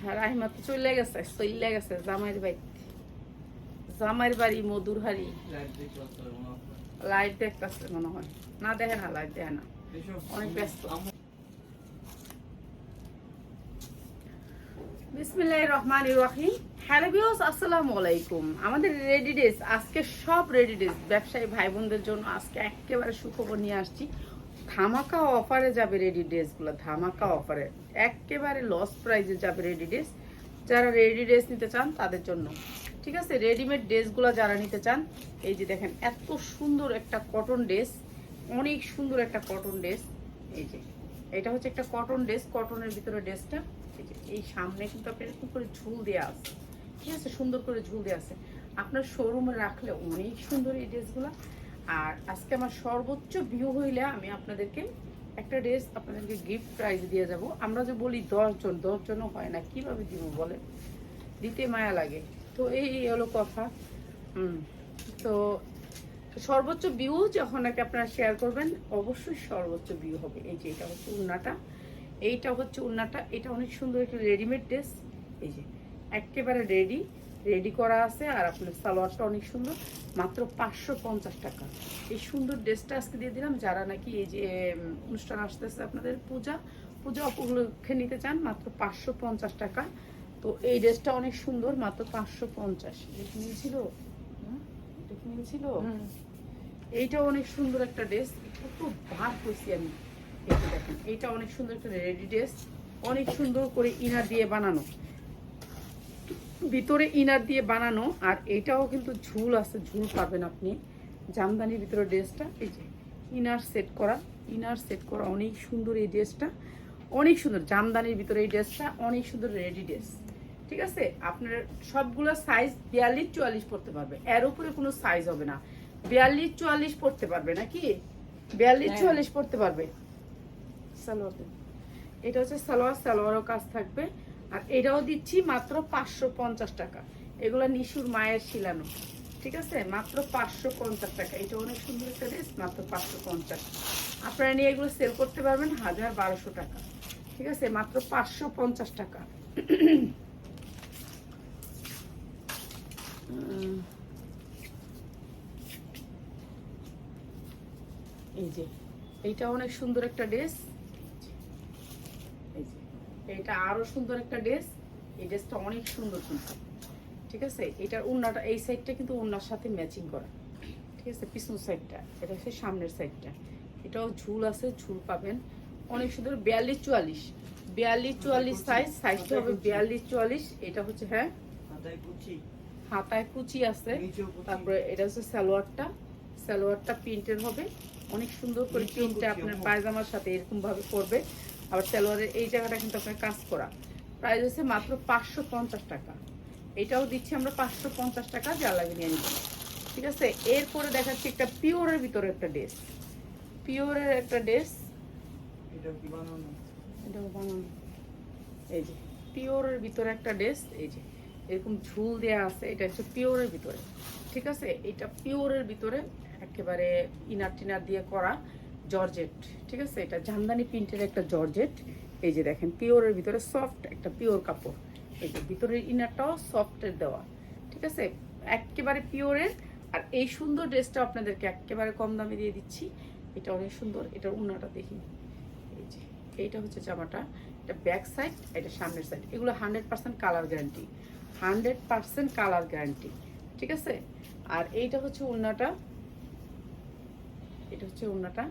রাহিমা তো চলে গেছে জামাইয়ের বাড়ি মধুরহারি। লাইভ দেখতেছে মনে হয়, না দেখে না, লাইভ দেখে না, অনেক ব্যস্ত। বিসমিল্লাহির রহমানির রহিম। হ্যালো ভিউয়ার্স, আসসালামু আলাইকুম। আমাদের রেডি ড্রেস আজকে সব রেডি ড্রেস ব্যবসায়ী ভাই বোনদের জন্য আজকে একেবারে সুখবর নিয়ে আসছি। ধামাকা অফারে যাবে রেডি ড্রেসগুলো, ধামাকা অফারে একেবারে লস প্রাইসে যাবে রেডি ড্রেস। যারা রেডি ড্রেস নিতে চান তাদের জন্য, ঠিক আছে। রেডিমেড ড্রেসগুলো যারা নিতে চান, এই যে দেখেন এত সুন্দর একটা কটন ড্রেস, অনেক সুন্দর একটা কটন ড্রেস। এই যে এটা হচ্ছে একটা কটন ড্রেস, কটনের ভিতরে ড্রেসটা এই সামনে কিন্তু আপনার এরকম করে ঝুল দেওয়া আছে, ঠিক আছে, সুন্দর করে ঝুল দেওয়া আছে। আপনার শোরুমে রাখলে অনেক সুন্দর এই ড্রেসগুলো। আর আজকে আমার সর্বোচ্চ ভিউ হইলে আমি আপনাদেরকে একটা ড্রেস আপনাদেরকে গিফট প্রাইজ দিয়ে যাব। আমরা যে বলি 10জনও হয় না, কিভাবে দিব বলে, দিতে মায়া লাগে। তো এই হলো কথা। তো সর্বোচ্চ ভিউ যখন নাকি আপনারা শেয়ার করবেন, অবশ্যই সর্বোচ্চ ভিউ হবে। এই যে এটা হচ্ছে উন্নাটা, এইটা হচ্ছে উন্নাটা, এটা অনেক সুন্দর একটা রেডিমেড ড্রেস। এই যে একেবারে রেডি করা আছে। আর আপনার সালোয়ারটা অনেক সুন্দর, মাত্র 550 টাকা। এই সুন্দর ড্রেসটা আজকে দিয়ে দিলাম যারা নাকি এই যে অনুষ্ঠান আসতেছে আপনাদের, পূজা উপলক্ষে নিতে চান, মাত্র 550 টাকা। তো এই ড্রেসটা অনেক সুন্দর, মাত্র 550। নিয়েছিল ছিল। এইটা অনেক সুন্দর একটা ড্রেস, কত ভাগ করছি আমি। এই যে দেখেন এইটা অনেক সুন্দর একটা রেডি ড্রেস, অনেক সুন্দর করে ইনার দিয়ে বানানো, ভিতরে ইনার দিয়ে বানানো। আর এইটাও কিন্তু ঝুল আছে, ঝুল পাবেন আপনি জামদানির ভিতরে ড্রেসটা। এই যে ইনার সেট করা অনেক সুন্দর এই ড্রেসটা, অনেক সুন্দর জামদানির ভিতরে এই ড্রেসটা, অনেক সুন্দর রেডি ড্রেস, ঠিক আছে। আপনার সবগুলো সাইজ 42-44 পড়তে পারবে, এর উপরে কোনো সাইজ হবে না। 42-44 পড়তে পারবে নাকি, 42-44 পড়তে পারবে। সালোয়ার, এটা হচ্ছে সালোয়ারও কাজ থাকবে। আর এটাও দিচ্ছি মাত্র 550 টাকা। এগুলো নিশুর মায়ের শিলানো, ঠিক আছে, মাত্র 550 টাকা। এটা অনেক সুন্দর একটা ড্রেস, মাত্র 550। আপনারা নিয়ে এগুলো সেল করতে পারবেন 1000-1200 টাকা, ঠিক আছে, মাত্র 550 টাকা। এই যে এইটা অনেক সুন্দর একটা ড্রেস, এটা আরো সুন্দর একটা ড্রেস। এই ড্রেসটা অনেক সুন্দর কিন্তু, ঠিক আছে। এটার ওড়নাটা এই সাইডটা কিন্তু ওড়নার সাথে ম্যাচিং করা, ঠিক আছে। পিছন সাইডটা, এটা হচ্ছে সামনের সাইডটা। এটাও ঝুল আছে, ঝুল পাবেন অনেক সুন্দর। 42-44 সাইজটা হবে 42-44। এটা হচ্ছে হ্যাঁ হাতায় কুচি আছে। তারপরে এটা হচ্ছে সালোয়ারটা প্রিন্টের হবে, অনেক সুন্দর করে প্রিন্টটা আপনার পায়জামার সাথে এরকম ভাবে করবে। আবার সালোয়ারের এই জায়গাটা কিন্তু আপনার কাজ করা। প্রাইস হচ্ছে মাত্র 550 টাকা। এটাও দিচ্ছি আমরা 550 টাকা, যা লাগে নিয়ে নিতে, ঠিক আছে। এরপরে দেখাচ্ছি একটা পিওরের ভিতরে একটা ড্রেস, এটাও বানানো। এই যে পিওরের ভিতরে একটা ড্রেস, এই যে এরকম ঝুল দেওয়া আছে। এটা হচ্ছে পিওরের ভিতরে, ঠিক আছে। এটা পিওরের ভিতরে একেবারে ইনার টিনার দিয়ে করা জর্জেট, ঠিক আছে। এটা জামদানি প্রিন্টের একটা জর্জেট। এই যে দেখেন পিওরের ভিতরে সফট একটা পিওর কাপড়। এই যে ভিতরের ইনারটাও সফটের দেওয়া, ঠিক আছে, একেবারে পিওরের। আর এই সুন্দর ড্রেসটা আপনাদেরকে একেবারে কম দামে দিয়ে দিচ্ছি। এটা অনেক সুন্দর। এটার উন্নাটা দেখি, এই যে এইটা হচ্ছে জামাটা, এটা ব্যাক সাইড, এটা সামনের সাইড। এগুলো 100% কালার গ্যারান্টি, 100% কালার গ্যারান্টি, ঠিক আছে। আর এইটা হচ্ছে উন্নাটা, এটা হচ্ছে উন্নাটা।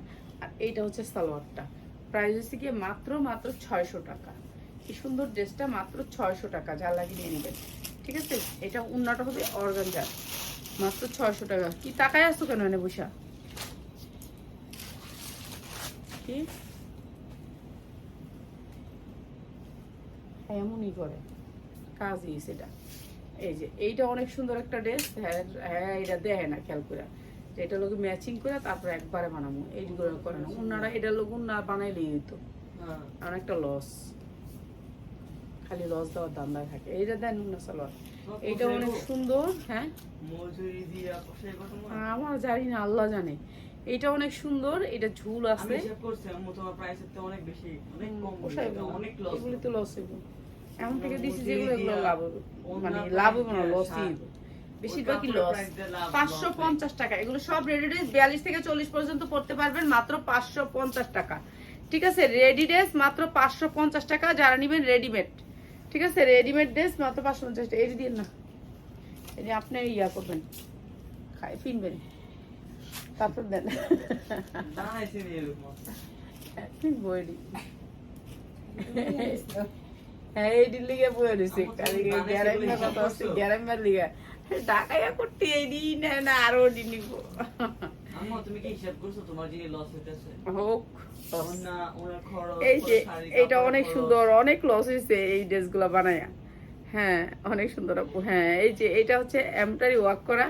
আর এইটা হচ্ছে সালোয়ারটা। প্রাইস হচ্ছে গিয়ে মাত্র 600 টাকা। এই সুন্দর ড্রেসটা মাত্র 600 টাকা, যা লাগিয়ে নিয়ে নেবেন, ঠিক আছে। এটা উন্নাটা হবে অর্গানজার, মাত্র 600 টাকা। কি তাকায় আসছো কেন এনে বসা, কি এমনই করে কাজই সেটা। এই যে এইটা অনেক সুন্দর একটা ড্রেস। হ্যাঁ এটা দেখে না খেয়াল করে, এটা লোক ম্যাচিং করে তারপরে একবারে বানাবো, এইগুলো করে না। উন্নারা এটা লোক উন্না বানাইলেই হইতো, অনেকটা লস, খালি লস দেওয়ার দান্দায় থাকে। এইটা দেন উন্না সালোয়ার, এইটা অনেক সুন্দর। হ্যাঁ আমার জানি না, আল্লাহ জানে। এটা অনেক সুন্দর, এটা ঝুল আছে। এগুলি তো লস হইব, এখন থেকে দিছি যেগুলো এগুলো লাভ হবে। মানে লাভ হবে না, লসই হবে। বেশিরভাগই লস। 550 টাকা এগুলো সব রেডি ড্রেস 42 থেকে 40 পর্যন্ত পড়তে পারবেন মাত্র 550 টাকা। ঠিক আছে, রেডি ড্রেস মাত্র 550 টাকা। যারা নেবেন রেডিমেড, ঠিক আছে, রেডিমেড ড্রেস মাত্র 550 টাকা। এই দিন না, এই যে আপনি ইয়া করবেন, খাই কিনবেন, তারপর দেন কিনবো এডি। হ্যাঁ এইটির লিগে বয়ে দিছে, গ্যারামের কথা আছে, গ্যারামের লিগে ঢাকাইয়া করতে এই দিন না আরো দিন নিব। তুমি কি হিসাব করছো তোমার যে লস হইতেছে? হোক না ওনার খরচ, এই যে এটা অনেক সুন্দর, অনেক লস হয়েছে এই ড্রেসগুলো বানায়া। হ্যাঁ অনেক সুন্দর আপু। হ্যাঁ এই যে এটা হচ্ছে এমব্রয়ডারি ওয়ার্ক করা,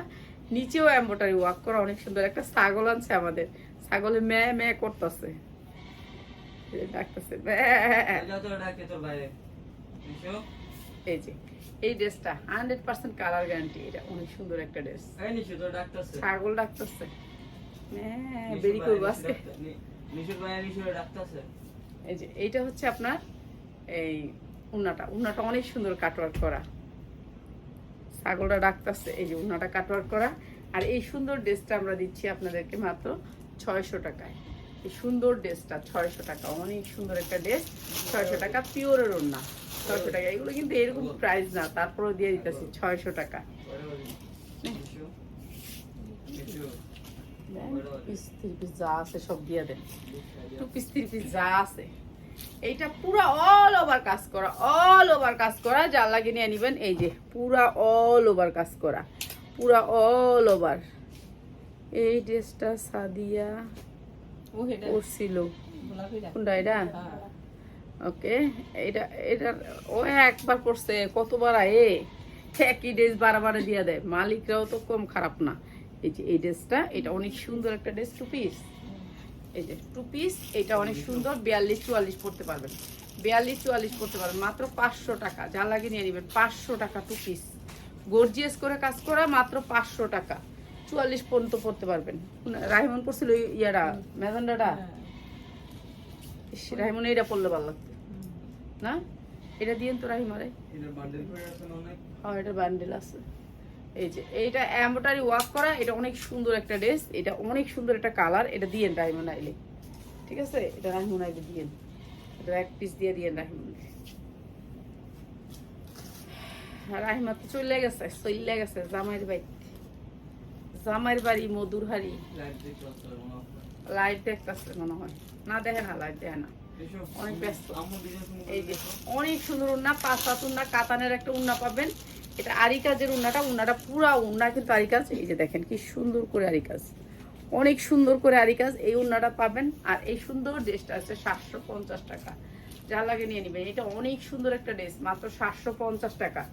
নিচেও এমব্রয়ডারি ওয়ার্ক করা, অনেক সুন্দর। একটা ছাগল আনছে আমাদের, ছাগলে ম্যা ম্যা করতেছে, ডাকতেছে ডাকে তোর বাইরে। এই যে এই ড্রেসটা 100% কালার গ্যারান্টি। এটা অনেক সুন্দর একটা ড্রেস। এই নিশু তো ডাকতেছে, ছাগল ডাকতেছে, হ্যাঁ বেরি করব আজকে। নিশুর ভাই নিশু ডাকতেছে। এই যে এইটা হচ্ছে আপনার এই উন্নাটা, উন্নাটা অনেক সুন্দর কাটওয়ার্ক করা, ছাগলটা ডাকতেছে। এই যে উন্নাটা কাটওয়ার্ক করা। আর এই সুন্দর ড্রেসটা আমরা দিচ্ছি আপনাদেরকে মাত্র 600 টাকায়। এই সুন্দর ড্রেসটা 600 টাকা, অনেক সুন্দর একটা ড্রেস, 600 টাকা। পিওরের ওন্না 600 টাকা। এগুলো কিন্তু এরকম প্রাইস না, তারপরেও দিয়ে দিতেছি 600 টাকা। যা আছে সব দিয়ে দেন, 2 পিস 3 পিস যা আছে। এইটা পুরো অল ওভার কাজ করা, অল ওভার কাজ করা, যা লাগে নিয়ে নিবেন। এই যে পুরা অল ওভার কাজ করা, পুরা অল ওভার। এই ড্রেসটা সাদিয়া করছিল, কোনটা এটা? ওকে, এটা এটা ও একবার করছে, কতবার একই ড্রেস বারবার দিয়ে দেয়। মালিকরাও তো কম খারাপ না। এই যে এই ড্রেসটা, এটা অনেক সুন্দর একটা ড্রেস, 2 পিস। এই যে 2 পিস, এটা অনেক সুন্দর। 42-44 পড়তে পারবেন, 42-44 পড়তে পারবেন মাত্র 500 টাকা। যা লাগে নিয়ে নেবেন, 500 টাকা 2 পিস, গর্জিয়াস করে কাজ করা, মাত্র 500 টাকা। 44 পর্যন্ত পড়তে পারবেন। রাহিমন পড়ছিল ইয়ারা ম্যাজেন্ডাটা, রাহিমন এটা পড়লে ভালো লাগতো না? এটা দিয়েন তো রাহিমারে, হ্যাঁ এটা বান্ডেল আছে। এই যে এইটা এমব্রয়ডারি ওয়ার্ক করা, এটা অনেক সুন্দর একটা ড্রেস, এটা অনেক সুন্দর একটা কালার। এটা দিয়েন রাহিমন আইলে, ঠিক আছে, এটা রাহিমন আইলে দিয়েন, এটা 1 পিস দিয়ে দিয়েন রাহিমন। রাহিমা তো চলে গেছে জামাইয়ের বাড়ি, জামাইয়ের বাড়ি মধুরহারি। লাইট দেখতেছে মনে হয়, না দেখে না, লাইট দেখে না, অনেক ব্যস্ত। এই যে অনেক সুন্দর উন্না, 5 হাত উন্না, কাতানের একটা উন্না পাবেন। এটা আরি কাজের উন্নাটা, উন্নাটা পুরা উন্না কিন্তু আরি কাজ। এই যে দেখেন কি সুন্দর করে আরি কাজ, অনেক সুন্দর করে আরি কাজ। এই উন্নাটা পাবেন। আর এই সুন্দর ড্রেসটা আছে 750 টাকা। যা লাগে নিয়ে নেবেন। এটা অনেক সুন্দর একটা ড্রেস, মাত্র 750 টাকা।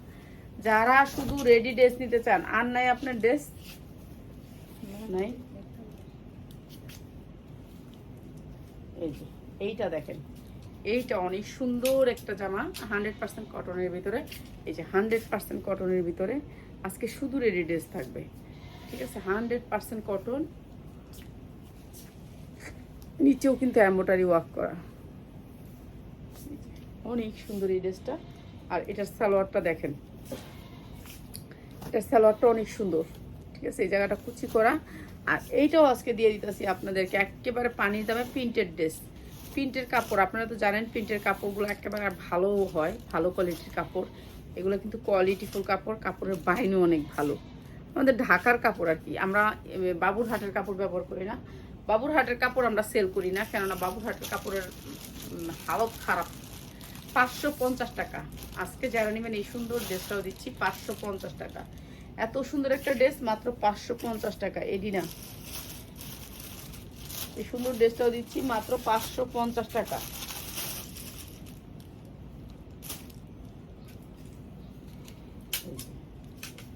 যারা শুধু রেডি ড্রেস নিতে চান, আর নাই আপনার ড্রেস নাই। এই যে এইটা দেখেন, এইটা অনেক সুন্দর একটা জামা, 100% কটনের ভিতরে। এই যে 100% কটনের ভিতরে আজকে শুধু রেডি ড্রেস থাকবে, ঠিক আছে, 100% কটন। নিচেও কিন্তু এমব্রয়ডারি ওয়ার্ক করা, অনেক সুন্দর এই ড্রেসটা। আর এটার সালোয়ারটা দেখেন, এটার সালোয়ারটা অনেক সুন্দর, ঠিক আছে, এই জায়গাটা কুচি করা। আর এইটাও আজকে দিয়ে দিতেছি আপনাদেরকে একেবারে পানির দামে প্রিন্টেড ড্রেস। প্রিন্টের কাপড় আপনারা তো জানেন, প্রিন্টের কাপড়গুলো একেবারে ভালো হয়, ভালো কোয়ালিটির কাপড়। এগুলো কিন্তু কোয়ালিটিফুল কাপড়, কাপড়ের বাইনও অনেক ভালো। আমাদের ঢাকার কাপড় আর কি, আমরা বাবুরহাটের কাপড় ব্যবহার করি না। বাবুরহাটের কাপড় আমরা সেল করি না, কেননা বাবুরহাটের কাপড়ের হালত খারাপ। 550 টাকা আজকে যারা নেবেন। এই সুন্দর ড্রেসটাও দিচ্ছি 550 টাকা। এত সুন্দর একটা ড্রেস মাত্র 550 টাকা। এডিনা এই সুন্দর ড্রেসটাও দিচ্ছি মাত্র 550 টাকা।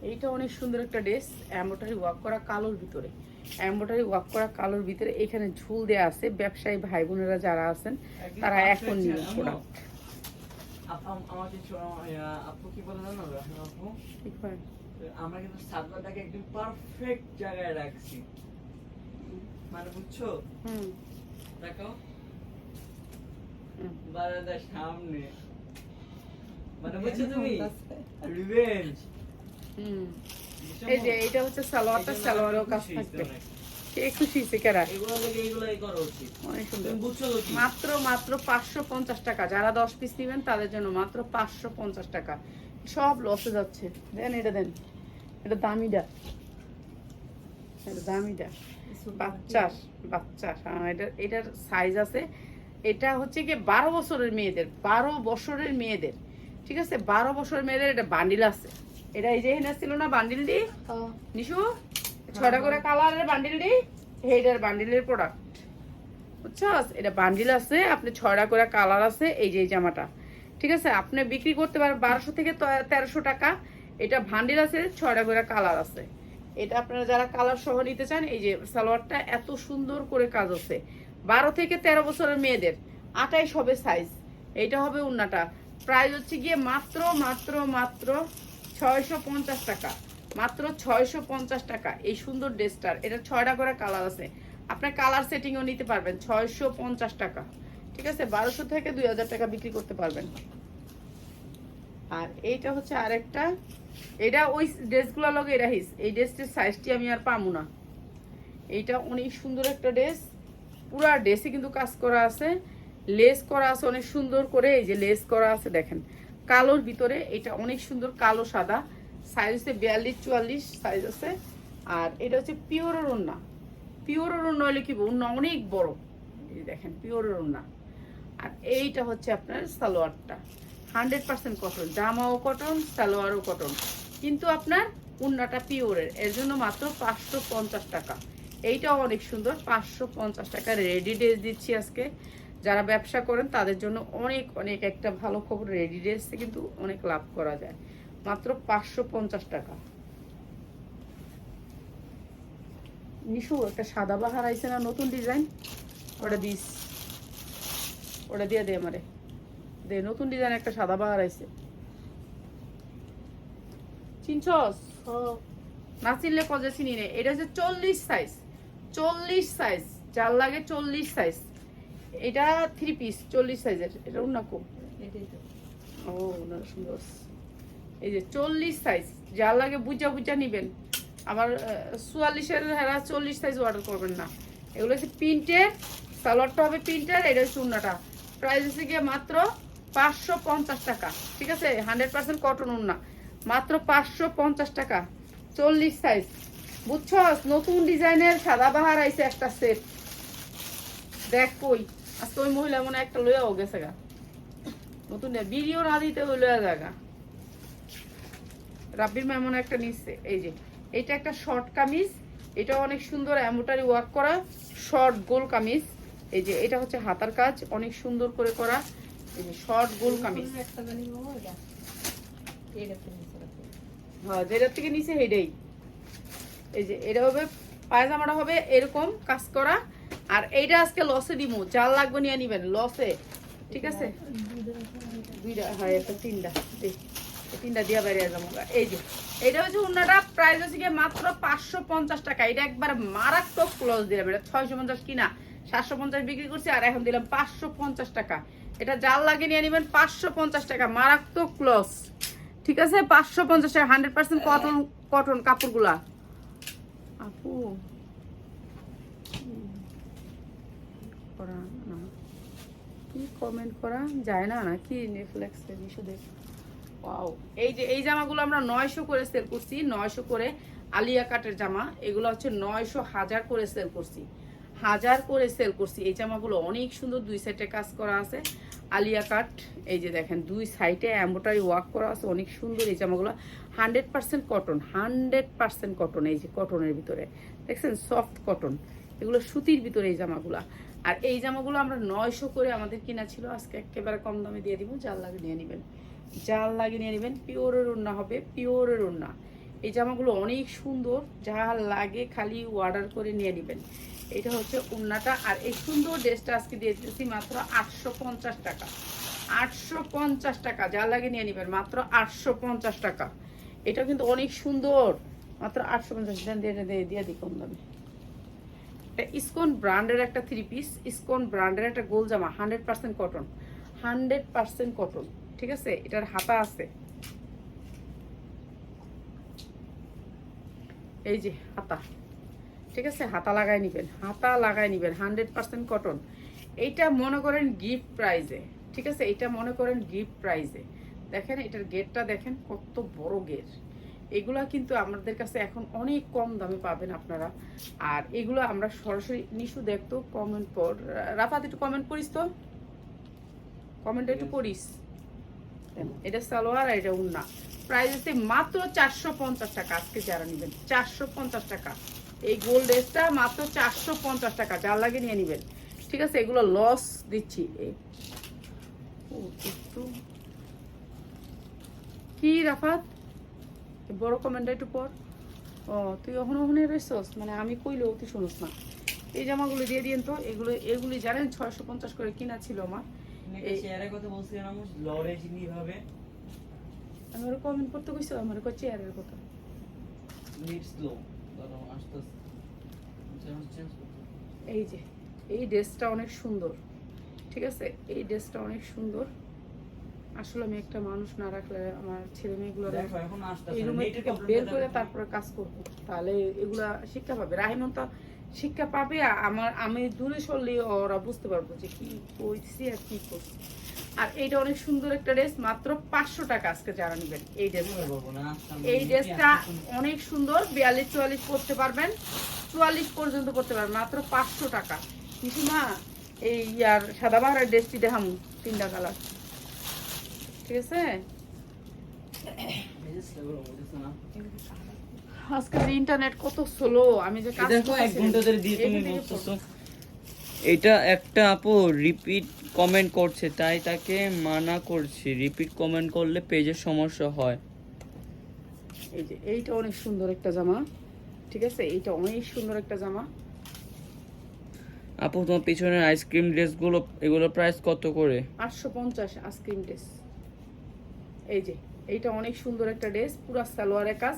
এইটা অনেক সুন্দর একটা ড্রেস, এমব্রয়ডারি ওয়ার্ক করা কালোর ভিতরে, এমব্রয়ডারি ওয়ার্ক করা কালোর ভিতরে। এখানে ঝুল দেয়া আছে। ব্যবসায়ী ভাই বোনেরা যারা আছেন তারা এখন নিবেন প্রোডাক্ট। আপু কি বলে জানো আপু, ঠিক হয়, আমরা কিন্তু সাদলাটাকে একদম পারফেক্ট জায়গায় রাখছি, মানে বুঝছো? দেখো বারান্দার সামনে মানে বুঝছো তুমি রিভেঞ্জ। হুম এই যে এটা হচ্ছে সালোয়ারটা, সালোয়ারেও কাজ থাকবে। কে খুশি হয়েছে কেরা? এগুলো থেকে এগুলাই করা উচিত। অনেক সুন্দর। তুমি বুঝছো তো কি? মাত্র 550 টাকা। যারা 10 পিস নেবেন তাদের জন্য মাত্র 550 টাকা। সব লসে যাচ্ছে। দেন এটা দেন, এটা দামিটা, এটা দামিটা বাচ্চার বাচ্চার। হ্যাঁ এটার সাইজ আছে। এটা হচ্ছে কি 12 বছরের মেয়েদের, 12 বছরের মেয়েদের, ঠিক আছে? 12 বছরের মেয়েদের এটা বান্ডিল আছে। এটা এই যে এখানে ছিল না বান্ডিল ডি নিশু, 6টা করে কালারের বান্ডিল ডি, এইটার বান্ডিলের প্রোডাক্ট, বুঝছস? এটা বান্ডিল আছে, আপনি 6টা করে কালার আছে। এই যে এই জামাটা, ঠিক আছে? আপনি বিক্রি করতে পারেন 1200 থেকে 1300 টাকা। এটা বান্ডিল আছে, 6টা করে কালার আছে। এটা আপনারা যারা কালার সহ নিতে চান, এই যে সালোয়ারটা এত সুন্দর করে কাজ আছে। 12 থেকে 13 বছরের মেয়েদের 28 হবে সাইজ। এইটা হবে উন্নাটা। প্রাইস হচ্ছে গিয়ে মাত্র 650 টাকা, মাত্র 650 টাকা। এই সুন্দর ড্রেসটার এটা 6টা করে কালার আছে। আপনার কালার সেটিংও নিতে পারবেন 650 টাকা, ঠিক আছে? 1200 থেকে 2000 টাকা বিক্রি করতে পারবেন। আর এইটা হচ্ছে আরেকটা, এটা ওই ড্রেসগুলো লগে এটা হিস। এই ড্রেসটির সাইজটি আমি আর পামু না। এইটা অনেক সুন্দর একটা ড্রেস, পুরা ড্রেসে কিন্তু কাজ করা আছে, লেস করা আছে অনেক সুন্দর করে। এই যে লেস করা আছে দেখেন কালোর ভিতরে। এটা অনেক সুন্দর, কালো সাদা। সাইজ হচ্ছে 42-44 সাইজ আছে। আর এটা হচ্ছে পিওরের ওড়না। পিওরের ওড়না হলে কি ওড়না অনেক বড়, এই দেখেন পিওরের ওড়না। আর এইটা হচ্ছে আপনার সালোয়ারটা 100% কটন, জামাও কটন, সালোয়ারও কটন, কিন্তু আপনার ওড়নাটা পিওরের। এর জন্য মাত্র 550 টাকা। এইটাও অনেক সুন্দর, 550 টাকা রেডি ড্রেস দিচ্ছি আজকে। যারা ব্যবসা করেন তাদের জন্য অনেক অনেক একটা ভালো খবর, রেডি ড্রেসে কিন্তু অনেক লাভ করা যায়। মাত্র 550 টাকা। নিশু একটা সাদা বাহার আইছে না নতুন ডিজাইন, ওটা দিস, ওটা দিয়ে দে আমারে দে। নতুন ডিজাইন একটা সাদা বাহার আইছে, চিনছস? না চিনলে কজে চিনি নে। এটা হচ্ছে 40 সাইজ, 40 সাইজ, যার লাগে 40 সাইজ। এটা 3 পিস 40 সাইজের। এটা অন্য কো ও না সুন্দর। এই যে 40 সাইজ, যার লাগে বুঝা বুঝা নিবেন। আবার 44-এর হেরা 40 সাইজ অর্ডার করবেন না। এগুলো হচ্ছে প্রিন্টের, সালোয়ারটা হবে প্রিন্টের। এটা হচ্ছে উন্নাটা। প্রাইস হচ্ছে গিয়ে মাত্র 550 টাকা, ঠিক আছে? 100% কটন উন্না, মাত্র 550 টাকা, 40 সাইজ। বুঝছস? নতুন ডিজাইনের সাদাবাহার আইছে একটা সেট। দেখ কই আজকে ওই মহিলা মনে হয় একটা লইয়াও গেছে গা। নতুন ভিডিও না দিতে ওই লইয়া জায়গা। রাব্বির মেমন একটা নিচ্ছে। এই যে এটা একটা শর্ট কামিজ, এটা অনেক সুন্দর এমব্রয়ডারি ওয়ার্ক করা শর্ট গোল কামিজ। এই যে এটা হচ্ছে হাতার কাজ অনেক সুন্দর করে করা। এই যে শর্ট গোল কামিজ, হ্যাঁ যেটা থেকে নিচে হেডেই। এই যে এটা হবে পায়জামাটা হবে এরকম কাজ করা। আর এইটা আজকে লসে দিমু, যার লাগবে নিয়ে নিবেন লসে, ঠিক আছে? দুইটা হয় একটা তিনটা, তিনটা দিয়া বেরিয়ে যাবো। এই যে এটা হচ্ছে উন্নাটা। প্রাইস হচ্ছে গিয়ে মাত্র 550 টাকা। এটা একবার মারাত্মক ক্লোজ দিলাম। এটা 650 কিনা 750 বিক্রি করছি, আর এখন দিলাম 550 টাকা। এটা যার লাগে নিয়ে নিবেন 550 টাকা, মারাত্মক ক্লোজ, ঠিক আছে? 550 টাকা, 100% কটন, কটন কাপড়গুলা। আপু করা না কি কমেন্ট করা যায় না নাকি নেটফ্লিক্স বিষয় দেখ। ওয়াও, এই যে এই জামাগুলো আমরা 900 করে সেল করছি, 900 করে আলিয়া কাটের জামা। এগুলো হচ্ছে 900 1000 করে সেল করছি, 1000 করে সেল করছি। এই জামাগুলো অনেক সুন্দর, দুই সাইডে কাজ করা আছে আলিয়া কাট। এই যে দেখেন দুই সাইডে এমব্রয়ডারি ওয়ার্ক করা আছে, অনেক সুন্দর এই জামাগুলো। 100% কটন, 100% কটন। এই যে কটনের ভিতরে দেখছেন সফট কটন, এগুলো সুতির ভিতরে এই জামাগুলা। আর এই জামাগুলো আমরা 900 করে আমাদের কিনা ছিল, আজকে একেবারে কম দামে দিয়ে দিব। যার লাগে নিয়ে নেবেন, জাল লাগিয়ে নিয়ে নেবেন। পিওরের ওড়না হবে, পিওরের ওড়না। এই জামাগুলো অনেক সুন্দর, যা লাগে খালি অর্ডার করে নিয়ে নেবেন। এটা হচ্ছে ওড়নাটা। আর এই সুন্দর ড্রেসটা আজকে দিয়ে দিতেছি মাত্র 850 টাকা, 850 টাকা। যা লাগে নিয়ে নেবেন, মাত্র 850 টাকা। এটা কিন্তু অনেক সুন্দর, মাত্র 850 দিয়ে দিই কম দামে। ইসকন ব্র্যান্ডের একটা 3 পিস, ইসকন ব্র্যান্ডের একটা গোল জামা, 100% কটন, 100% কটন। ঠিক আছে, এটার হাতা আছে, এই যে হাতা, ঠিক আছে, হাতা লাগাই নিবেন, হাতা লাগাই নিবেন, 100% কটন। এইটা মনে করেন গিফট প্রাইজে, ঠিক আছে, এটা মনে করেন গিফট প্রাইজে। দেখেন এটার গেটটা দেখেন কত বড় গেট। এগুলা কিন্তু আমাদের কাছে এখন অনেক কম দামে পাবেন আপনারা। আর এগুলো আমরা সরাসরি নিশু দেখতো কমেন্ট পর, রাফাত একটু কমেন্ট করিস তো, কমেন্টটা একটু করিস। এটা সালোয়ার আর এটা উন্না, প্রাইস আছে মাত্র 450 টাকা। আজকে যারা নেবেন 450 টাকা, এই গোল্ড ড্রেসটা মাত্র 450 টাকা, যার লাগে নিয়ে নেবেন, ঠিক আছে। এগুলো লস দিচ্ছি। একটু কি রাফাত বড় কমেন্টটা একটু পর। ও তুই ওখানে ওখানে রয়েছস, মানে আমি কইলেও তুই শুনোস না। এই জামাগুলো দিয়ে দিন তো, এগুলি জানেন 650 করে কিনা ছিল আমার। এই চেয়ারের কথা বলছিলাম আমি, লড়ে চিনি ভাবে আমার কমেন্ট করতে কইছো, আমার কই চেয়ারের কথা। নেট স্লো দাদা আসতেছে, চেঞ্জ করতে। এই যে এই ড্রেসটা অনেক সুন্দর, ঠিক আছে, এই ড্রেসটা অনেক সুন্দর। আসলে আমি একটা মানুষ না রাখলে আমার ছেলে মেয়েগুলো দেখো এখন আসতেছে এই রুমে থেকে বের করে তারপরে কাজ করব, তাহলে এগুলা শিক্ষা পাবে। রাহিমন তো শিক্ষা পাবে, আমি দূরে সরলে ওরা বুঝতে পারবো যে কি কইছি আর কি করছি। আর এইটা অনেক সুন্দর একটা ড্রেস, মাত্র 500 টাকা আজকে যারা নেবেন। এই ড্রেসটা, এই ড্রেসটা অনেক সুন্দর, 42-44 পরতে পারবেন, 44 পর্যন্ত পরতে পারবেন, মাত্র 500 টাকা। নিশিমা এই আর সাদা বাহারের ড্রেসটি দেখাম 3টা কালার, ঠিক আছে। আজকে ইন্টারনেট কত স্লো, আমি যে কাজ দেখো 1 ঘন্টা ধরে দিয়ে তুমি বলতেছো। এটা একটা আপু রিপিট কমেন্ট করছে, তাই তাকে মানা করছি, রিপিট কমেন্ট করলে পেজের সমস্যা হয়। এই যে এইটা অনেক সুন্দর একটা জামা, ঠিক আছে, এইটা অনেক সুন্দর একটা জামা। আপু তোমার পিছনের আইসক্রিম ড্রেসগুলো এগুলো প্রাইস কত করে? 850 আইসক্রিম ড্রেস। এই যে এইটা অনেক সুন্দর একটা ড্রেস, পুরা সালোয়ারের কাজ,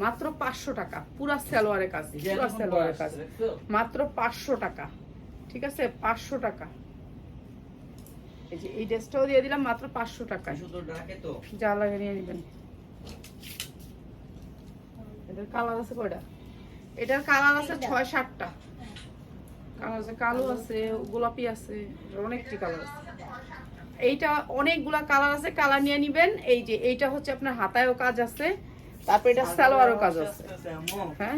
মাত্র 500 টাকা, পুরা সালোয়ারের কাজ, পুরা সালোয়ারের কাজ, মাত্র 500 টাকা, ঠিক আছে, 500 টাকা। এই যে এই ড্রেসটাও দিয়ে দিলাম মাত্র 500 টাকা, যা লাগে নিয়ে নেবেন। এটার কালার আছে কয়টা? এটার কালার আছে 6-7টা কালার আছে, কালো আছে, গোলাপি আছে, অনেকটি কালার আছে। এইটা অনেকগুলা কালার আছে, কালার নিয়ে নিবেন। এই যে এইটা হচ্ছে আপনার হাতায়ও কাজ আছে, তারপর এটা সালোয়ারও কাজ আছে। হ্যাঁ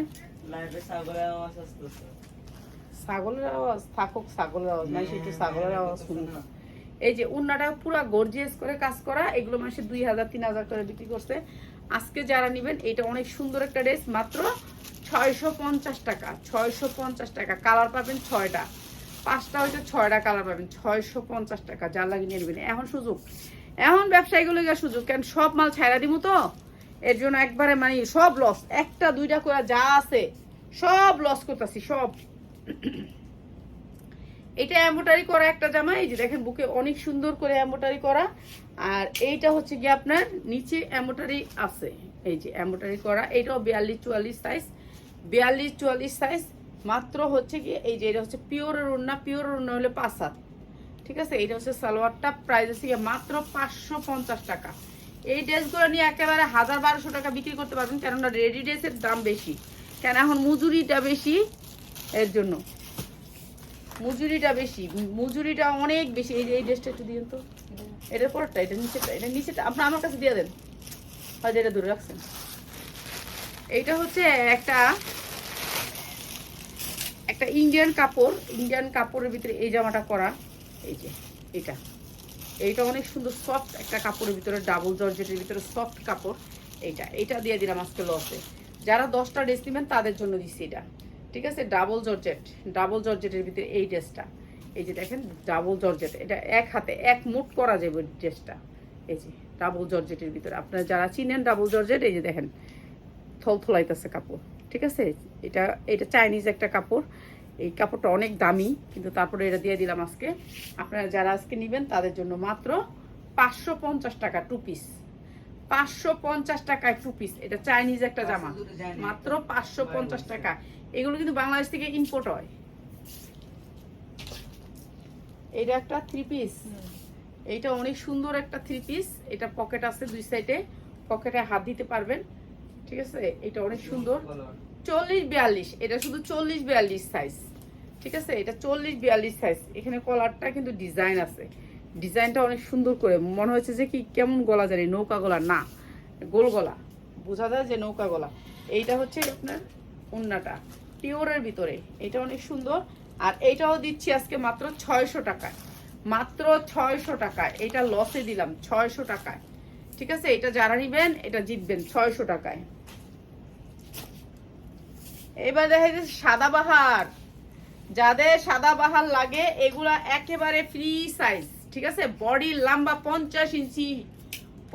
ছাগলের আওয়াজ থাকুক, ছাগলের আওয়াজ মানে একটু ছাগলের আওয়াজ শুনুন। এই যে উন্নাটা পুরো গর্জিয়াস করে কাজ করা, এগুলো মানুষের 2000-3000 করে বিক্রি করছে। আজকে যারা নেবেন এটা অনেক সুন্দর একটা ড্রেস, মাত্র 650 টাকা, 650 টাকা। কালার পাবেন 6টা, 5টা হইতে 6টা কালার পাবেন, 650 টাকা, যার লাগে নিয়ে নেবেন। এখন সুযোগ, এখন ব্যবসায়ীগুলো সুযোগ, কেন সব মাল ছাইরা দিব তো, এর জন্য একবারে মানে সব লস, 1টা-2টা করে যা আছে সব লস করতেছি সব। এটা এমব্রয়ডারি করা একটা জামা, এই যে দেখেন বুকে অনেক সুন্দর করে এমব্রয়ডারি করা। আর এইটা হচ্ছে কি আপনার নিচে এমব্রয়ডারি আছে, এই যে এমব্রয়ডারি করা। এটাও 42-44 সাইজ, 42-44 সাইজ। মাত্র হচ্ছে কি এই যে এটা হচ্ছে পিওরের ওড়না, পিওরের ওড়না হলে 5 হাত, ঠিক আছে। এটা হচ্ছে সালোয়ারটা, প্রাইস আছে মাত্র 550 টাকা। এই ড্রেসগুলো নিয়ে একেবারে 1000-1200 টাকা বিক্রি করতে পারবেন, কেননা রেডি ড্রেসের দাম বেশি, কেন এখন মজুরিটা বেশি, এর জন্য মজুরিটা বেশি, মজুরিটা অনেক বেশি। এই ড্রেসটা একটু দিন তো, এটার পরটা, এটা নিচেটা, এটা নিচেটা আপনার আমার কাছে দিয়ে দেন, হয়তো এটা দূরে রাখছেন। এইটা হচ্ছে একটা ইন্ডিয়ান কাপড়, ইন্ডিয়ান কাপড়ের ভিতরে এই জামাটা করা। এই যে এইটা অনেক সুন্দর সফট একটা কাপড়ের ভিতরে, ডাবল জর্জেটের ভিতরে সফট কাপড়। এইটা দিয়ে দিলাম আজকে লসে। যারা 10টা ড্রেস নেবেন তাদের জন্য দিচ্ছি এটা, ঠিক আছে। ডাবল জর্জেটের ভিতরে এই ড্রেসটা, এই যে দেখেন ডাবল জর্জেট, এটা এক হাতে এক মুঠ করা যাবে ড্রেসটা। এই যে ডাবল জর্জেটের ভিতরে, আপনারা যারা চিনেন ডাবল জর্জেট, এই যে দেখেন থলথলাইতেছে কাপড়, ঠিক আছে। এটা চাইনিজ একটা কাপড়, এই কাপড়টা অনেক দামি, কিন্তু তারপরে এটা দিয়ে দিলাম আজকে। আপনারা যারা আজকে নেবেন তাদের জন্য মাত্র 550 টাকা 2 পিস, 550 টাকায় 2 পিস। এটা চাইনিজ একটা জামা, মাত্র 550 টাকা। এগুলো কিন্তু বাংলাদেশ থেকে ইম্পোর্ট হয়। এটা একটা 3 পিস, এইটা অনেক সুন্দর একটা 3 পিস, এটা পকেট আছে দুই সাইডে, পকেটে হাত দিতে পারবেন, ঠিক আছে। এটা অনেক সুন্দর, 40-42, এটা শুধু 40-42 সাইজ, ঠিক আছে। এটা 40-42 সাইজ। এখানে কলারটা কিন্তু ডিজাইন আছে, ডিজাইনটা অনেক সুন্দর করে, মনে হচ্ছে যে কি কেমন গলা জানি, নৌকা গলা না, গোল গলা, বোঝা যায় যে নৌকা গলা। এইটা হচ্ছে আপনার ওন্নাটা পিওরের ভিতরে, এটা অনেক সুন্দর। আর এইটাও দিচ্ছি আজকে মাত্র 600 টাকায়, মাত্র 600 টাকায়। এটা লসে দিলাম 600 টাকায়, ঠিক আছে। এটা যারা নিবেন এটা জিতবেন 600 টাকায়। এবার দেখা যাচ্ছে সাদাবাহার, যাদের সাদাবাহার লাগে এগুলা একেবারে ফ্রি সাইজ, ঠিক আছে। বডি লম্বা 50 ইঞ্চি,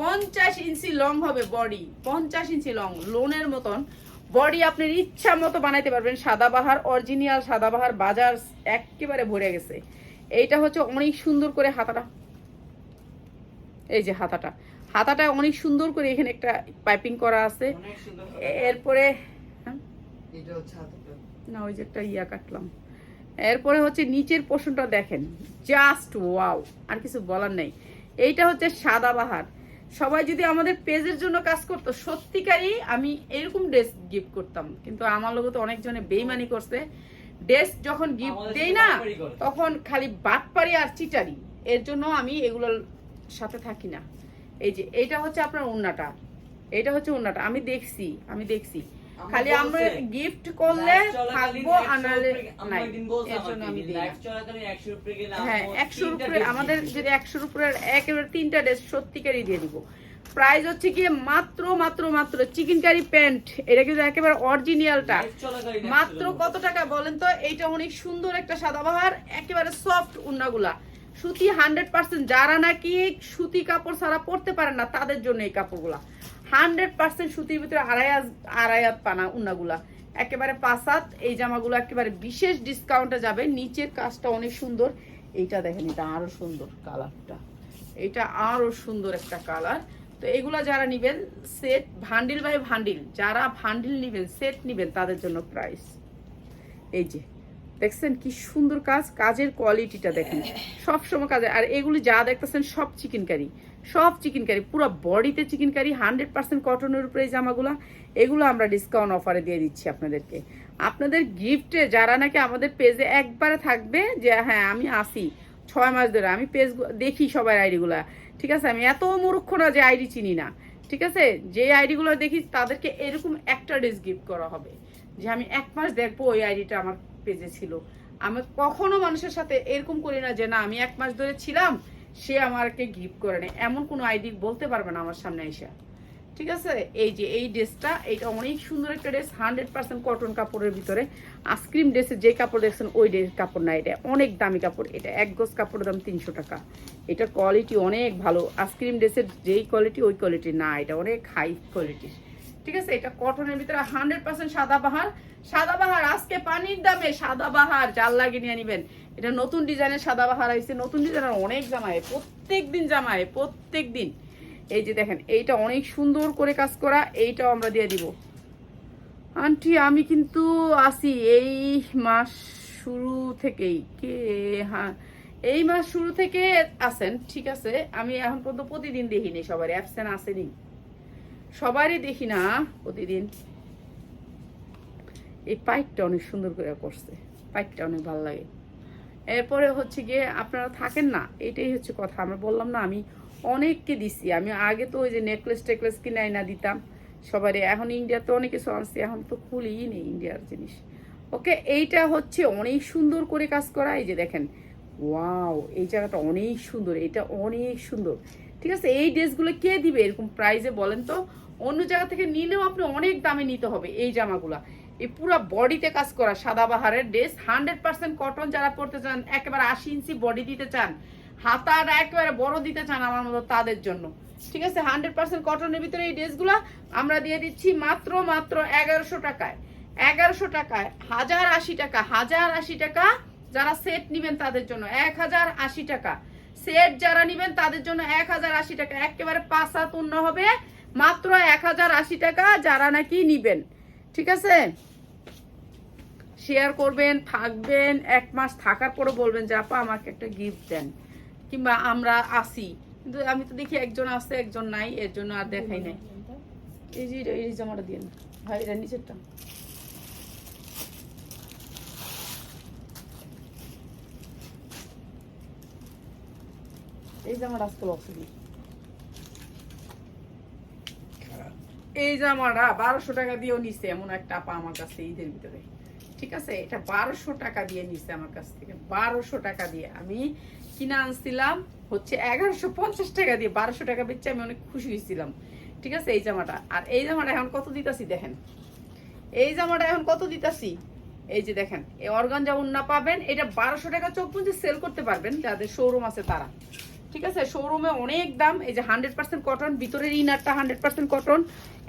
50 ইঞ্চি লং হবে বডি, 50 ইঞ্চি লং, লোনের মতন বডি আপনার ইচ্ছা মতো বানাইতে পারবেন। সাদাবাহার অরিজিনাল সাদাবাহার বাজার একেবারে ভরে গেছে। এইটা হচ্ছে অনেক সুন্দর করে হাতাটা, এই যে হাতাটা অনেক সুন্দর করে এখানে একটা পাইপিং করা আছে। এরপরে না ওই যে একটা ইয়া কাটলাম। এরপরে হচ্ছে নিচের পোর্শনটা দেখেন, জাস্ট ওয়াও, আর কিছু বলার নেই। এইটা হচ্ছে সাদাবাহার। সবাই যদি আমাদের পেজের জন্য কাজ করতো, সত্যিকারই আমি এরকম ড্রেস গিফট করতাম, কিন্তু আমার লোক তো অনেকজনে বেইমানি করছে। ড্রেস যখন গিফট দেই না তখন খালি বাটপারি আর চিটারি, এর জন্য আমি এগুলোর সাথে থাকি না। এই যে এইটা হচ্ছে আপনার ওন্নাটা, এটা হচ্ছে ওন্নাটা। আমি দেখছি খালি আমরা গিফট করলে থাকবো, আনালে নাই, এর জন্য আমি দিই না। হ্যাঁ 100 উপরে, আমাদের যদি 100 উপরে একেবারে 3টা ড্রেস সত্যিকারই দিয়ে দিব। প্রাইস হচ্ছে কি মাত্র চিকেন কারি প্যান্ট, এটা কিন্তু একেবারে অরিজিনালটা। মাত্র কত টাকা বলেন তো? এইটা অনেক সুন্দর একটা সাদাবাহার, একেবারে সফট উন্নাগুলা, সুতি 100%। যারা নাকি সুতি কাপড় ছাড়া পরতে পারেন না তাদের জন্য এই কাপড়গুলা 100% সুতির ভিতরে আড়াইয়াত পানা উন্নাগুলা, একেবারে 5 হাত। এই জামাগুলো একেবারে বিশেষ ডিসকাউন্টে যাবে। নিচের কাজটা অনেক সুন্দর, এইটা দেখেন, এটা আরো সুন্দর কালারটা, এটা আরো সুন্দর একটা কালার। তো এগুলা যারা নিবেন সেট, ভান্ডিল বাই ভান্ডিল, যারা ভান্ডিল নিবেন সেট নিবেন তাদের জন্য প্রাইস। এই যে দেখছেন কি সুন্দর কাজ, কাজের কোয়ালিটিটা দেখেন, সবসময় কাজে। আর এগুলি যা দেখতেছেন সব চিকেন কারি, সব চিকেন কারি, পুরো বডিতে চিকেন কারি, 100% কটনের উপরে এই জামাগুলা। এগুলো আমরা ডিসকাউন্ট অফারে দিয়ে দিচ্ছি আপনাদেরকে। আপনাদের গিফটে যারা নাকি আমাদের পেজে একবারে থাকবে যে হ্যাঁ আমি আসি 6 মাস ধরে, আমি পেজ দেখি সবার আইডিগুলা, ঠিক আছে। আমি এত মূর্খ না যে আইডি চিনি না, ঠিক আছে। যে আইডিগুলো দেখি তাদেরকে এরকম একটা ড্রেস গিফট করা হবে, যে আমি 1 মাস দেখবো ওই আইডিটা আমার পেজে ছিল। আমি কখনো মানুষের সাথে এরকম করি না যে না আমি 1 মাস ধরে ছিলাম সে আমাকে গিফট করে নেয়, এমন কোনো আইডি বলতে পারবে না আমার সামনে এসে, ঠিক আছে। এই যে এই ড্রেসটা, এটা অনেক সুন্দর একটা ড্রেস, 100% কটন কাপড়ের ভিতরে। আইসক্রিম ড্রেসে যে কাপড় দেখছেন ওই ড্রেস কাপড় না, এটা অনেক দামি কাপড়। এটা 1 গজ কাপড়ের দাম 300 টাকা। এটা কোয়ালিটি অনেক ভালো, আইসক্রিম ড্রেসের যেই কোয়ালিটি ওই কোয়ালিটি না, এটা অনেক হাই কোয়ালিটির, ঠিক আছে। এটা কটনের ভিতরে 100% সাদাবাহার। সাদাবাহার আজকে পানির দামে সাদাবাহার, জাল লাগিয়ে নিয়ে নিবেন। এটা নতুন ডিজাইনের সাদাবাহার হয়েছে, নতুন ডিজাইনের অনেক জামায়, প্রত্যেকদিন জামায়, প্রত্যেকদিন। এই যে দেখেন, এইটা অনেক সুন্দর করে কাজ করা, এইটাও আমরা দিয়ে দিব। আন্টি আমি কিন্তু আসি এই মাস শুরু থেকেই, কে হ্যাঁ এই মাস শুরু থেকে আসেন, ঠিক আছে। আমি এখন পর্যন্ত প্রতিদিন দেখিনি, সবার অ্যাবসেন্ট আসেনি, সবারই দেখি না প্রতিদিন। এই পাইপটা অনেক সুন্দর করে করছে, পাইপটা অনেক ভালো লাগে। এরপরে হচ্ছে গিয়ে আপনারা থাকেন না, এটাই হচ্ছে কথা। আমরা বললাম না আমি অনেককে দিছি, আমি আগে তো ওই যে নেকলেস টেকলেস কিনে না দিতাম সবারই, এখন ইন্ডিয়াতে অনেক কিছু আনছি, এখন তো খুলিই নেই ইন্ডিয়ার জিনিস। ওকে, এইটা হচ্ছে অনেক সুন্দর করে কাজ করা। এই যে দেখেন, ওয়াও, এই জায়গাটা অনেক সুন্দর, এটা অনেক সুন্দর, ঠিক আছে। এই ড্রেসগুলো কে দিবে এরকম প্রাইসে বলেন তো? অন্য জায়গা থেকে নিলেও আপনি অনেক দামে নিতে হবে এই জামাগুলা। এই পুরো বডিতে কাজ করা সাদাবাহারের ড্রেস, 100% কটন। যারা পড়তে চান, একেবারে 80 ইঞ্চি বডি দিতে চান, হাতাটা একেবারে বড় দিতে চান আমার মতো তাদের জন্য, ঠিক আছে। 100% কটনের ভিতরে এই ড্রেসগুলা আমরা দিয়ে দিচ্ছি মাত্র 1100 টাকায়, 1100 টাকায়, 1080 টাকা, 1080 টাকা। যারা সেট নিবেন তাদের জন্য 1080 টাকা, সেট যারা নিবেন তাদের জন্য 1080 টাকা, একেবারে 5 হাত উন্ন হবে, মাত্র 1080 টাকা যারা নাকি নিবেন, ঠিক আছে। শেয়ার করবেন, থাকবেন, 1 মাস থাকার পরে বলবেন যে আপা আমাকে একটা গিফট দেন, কিংবা আমরা আসি, কিন্তু আমি তো দেখি একজন আছে একজন নাই, এর জন্য আর দেখাই নাই। এই যে এই জামাটা দিয়ে ভাই, এটা নিচেরটা। এই জামাটা আজকে লক্ষ্য দিই, এই জামাটা 1200 টাকা দিয়েও নিছে এমন একটা আপা আমার কাছে ঈদের ভিতরে, ঠিক আছে? এটা 1200 টাকা দিয়ে নিছে আমার কাছ থেকে, 1200 টাকা দিয়ে। আমি কিনে আনছিলাম হচ্ছে 1150 টাকা দিয়ে, 1200 টাকা বেচে আমি অনেক খুশি হয়েছিলাম, ঠিক আছে? এই জামাটা, আর এই জামাটা এখন কত দিতাছি দেখেন, এই জামাটা এখন কত দিতাছি, এই যে দেখেন, এই অর্গানজা উন্না পাবেন, এটা 1200 টাকা চোখ বুঝে সেল করতে পারবেন যাদের শোরুম আছে তারা, ঠিক আছে? শোরুমে অনেক দাম। এই যে 100% কটন, ভিতরের ইনারটা 100% কটন,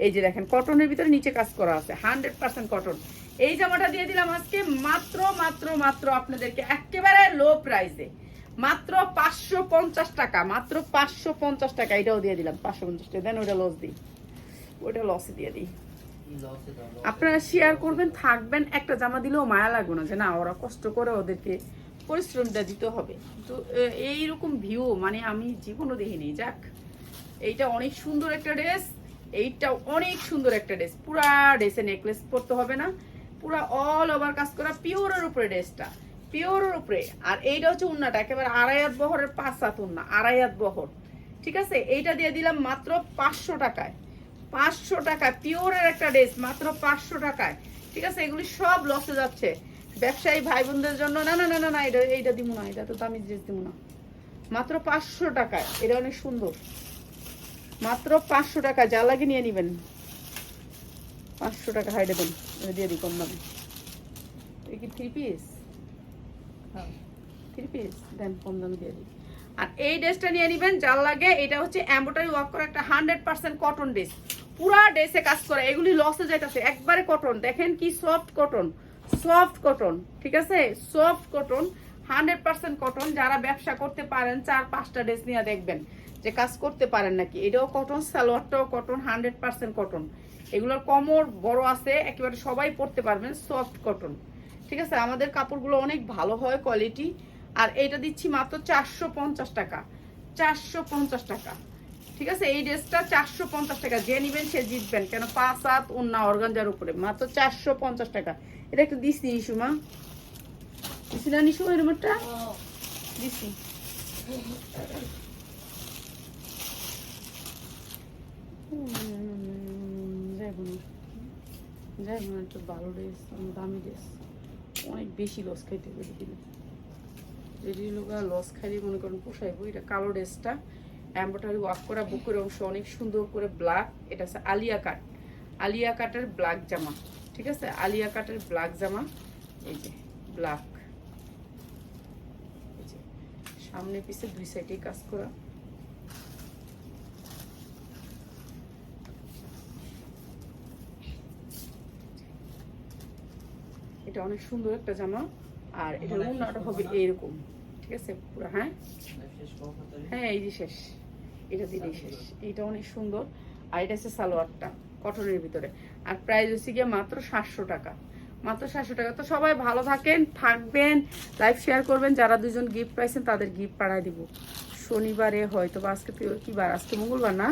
এই যে দেখেন কটনের ভিতরে নিচে কাজ করা আছে, 100% কটন। এই জামাটা দিয়ে দিলাম আজকে মাত্র মাত্র মাত্র আপনাদেরকে একেবারে লো প্রাইসে, মাত্র 550 টাকা, মাত্র 550 টাকা। এটাও দিয়ে দিলাম 550 টাকা। দেন ওটা লস দিই, ওটা লসে দিয়ে দিই। আপনারা শেয়ার করবেন, থাকবেন, একটা জামা দিলেও মায়া লাগবে না যে না ওরা কষ্ট করে ওদেরকে পরিশ্রমটা দিতে হবে। তো এইরকম ভিউ মানে আমি জীবনও দেখিনি। যাক, এইটা অনেক সুন্দর একটা ড্রেস, এইটাও অনেক সুন্দর একটা ড্রেস, পুরা ড্রেসে নেকলেস পরতে হবে না, পুরা অল ওভার কাজ করা পিওরের উপরে ড্রেসটা, পিওরের উপরে। আর এইটা হচ্ছে উন্নাটা একেবারে 2.5 হাত বহরের 5 হাত উন্না, 2.5 হাত বহর, ঠিক আছে? এইটা দিয়ে দিলাম মাত্র 500 টাকায়, 500 টাকা পিওরের একটা ড্রেস মাত্র 500 টাকায়, ঠিক আছে? এগুলি সব লসে যাচ্ছে ব্যবসায়ী ভাই বোনদের জন্য। না না না না না, এইটা দিব না, এটা তো দামি ড্রেস দিব না, মাত্র 500 টাকায়। এটা অনেক সুন্দর, মাত্র 500 টাকা, যা লাগে নিয়ে নিবেন। 500 টাকা হাইডে দেন, এটা দিয়ে দিই কম দামে। এই কি 3 পিস? হ্যাঁ 3 পিস দেন, কম দামে দিয়ে দিই। আর এই ড্রেসটা নিয়ে নিবেন যার লাগে। এটা হচ্ছে এমব্রয়ডারি ওয়ার্ক করা একটা 100% কটন ড্রেস, পুরা ড্রেসে কাজ করা। এগুলি লসে যাইতেছে, একবারে কটন, দেখেন কি সফট কটন, সফট কটন, ঠিক আছে? Soft cotton, 100% cotton. যারা ব্যবসা করতে পারেন 4-5টা ড্রেস নিয়ে দেখবেন যে কাজ করতে পারেন নাকি। এটাও কটন, সালোয়ারটাও কটন, 100% কটন। এগুলোর কোমর বড় আছে, একেবারে সবাই পরতে পারবেন, সফট কটন, ঠিক আছে? আমাদের কাপড়গুলো অনেক ভালো হয় কোয়ালিটি। আর এইটা দিচ্ছি মাত্র 450 টাকা, 450 টাকা, ঠিক আছে? এই ড্রেসটা 450 টাকা, যে নিবেন সে জিতবেন, কেন 5 হাত ওন্না অর্গানজার উপরে, মাত্র 450 টাকা। এটা একটু দিছি নিশু মা, দিছি না নিশু এরকম একটা দিছি। যাই বোন একটু ভালো ড্রেস, দামি ড্রেস, অনেক বেশি লস খাইতে হবে দিলে, রেডি লোক লস খাইলে মনে করেন পোষাইবো। এটা কালো ড্রেসটা এমব্রয়ডারি ওয়ার্ক করা, বুকের অংশ অনেক সুন্দর করে ব্ল্যাক। এটা হচ্ছে আলিয়া কাট, আলিয়া কাটের ব্ল্যাক জামা, ঠিক আছে? আলিয়া কাটের ব্ল্যাক জামা, এই যে ব্ল্যাক, এই যে সামনে পিছে 2 সাইডে কাজ করা। এটা অনেক সুন্দর একটা জামা। আর এটা ওড়নাটা হবে এইরকম, ঠিক আছে? পুরো হ্যাঁ হ্যাঁ, এই যে শেষ, এটা দিলেই শেষ। এটা অনেক সুন্দর। আর এটা হচ্ছে সালোয়ারটা কটনের ভিতরে। আর প্রাইস হচ্ছে গিয়ে মাত্র 700 টাকা, মাত্র 700 টাকা। তো সবাই ভালো থাকেন, থাকবেন, লাইভ শেয়ার করবেন। যারা 2জন গিফট পাইছেন তাদের গিফট পাঠায় দিব শনিবারে, হয়তো বা আজকে কি বার, আজকে মঙ্গলবার না?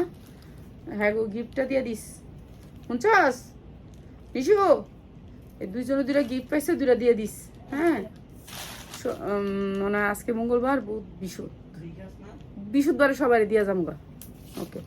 হ্যাঁ গো, গিফটটা দিয়ে দিস, শুনছস নিশু? এই 2জনে 2টা গিফট পাইছে, 2টা দিয়ে দিস, হ্যাঁ? মানে আজকে মঙ্গলবার, বুধ, বৃহস্পতিবারে সবাই দিয়া যামগা। ওকে।